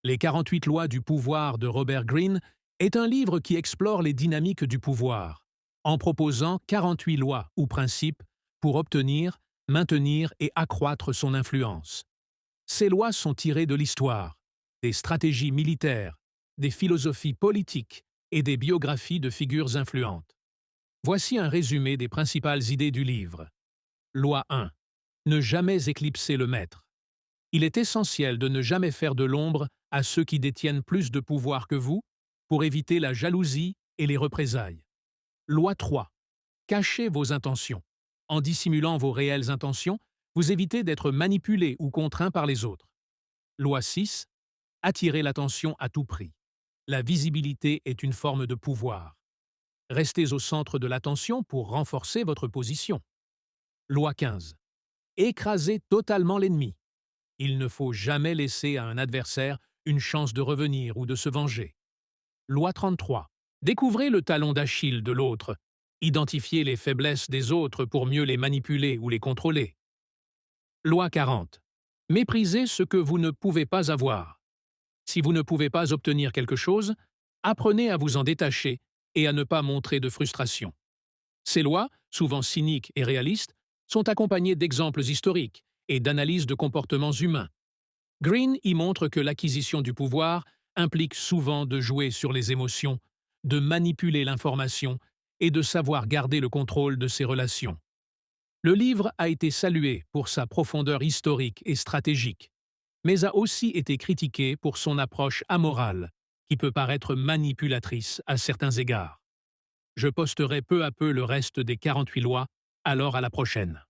Les 48 lois du pouvoir de Robert Greene est un livre qui explore les dynamiques du pouvoir, en proposant 48 lois ou principes pour obtenir, maintenir et accroître son influence. Ces lois sont tirées de l'histoire, des stratégies militaires, des philosophies politiques et des biographies de figures influentes. Voici un résumé des principales idées du livre. Loi 1. Ne jamais éclipser le maître. Il est essentiel de ne jamais faire de l'ombre à ceux qui détiennent plus de pouvoir que vous pour éviter la jalousie et les représailles. Loi 3. Cachez vos intentions. En dissimulant vos réelles intentions, vous évitez d'être manipulé ou contraint par les autres. Loi 6. Attirez l'attention à tout prix. La visibilité est une forme de pouvoir. Restez au centre de l'attention pour renforcer votre position. Loi 15. Écrasez totalement l'ennemi. Il ne faut jamais laisser à un adversaire une chance de revenir ou de se venger. Loi 33. Découvrez le talon d'Achille de l'autre. Identifiez les faiblesses des autres pour mieux les manipuler ou les contrôler. Loi 40. Méprisez ce que vous ne pouvez pas avoir. Si vous ne pouvez pas obtenir quelque chose, apprenez à vous en détacher et à ne pas montrer de frustration. Ces lois, souvent cyniques et réalistes, sont accompagnées d'exemples historiques et d'analyses de comportements humains. Greene y montre que l'acquisition du pouvoir implique souvent de jouer sur les émotions, de manipuler l'information et de savoir garder le contrôle de ses relations. Le livre a été salué pour sa profondeur historique et stratégique, mais a aussi été critiqué pour son approche amorale, qui peut paraître manipulatrice à certains égards. Je posterai peu à peu le reste des 48 lois, alors à la prochaine.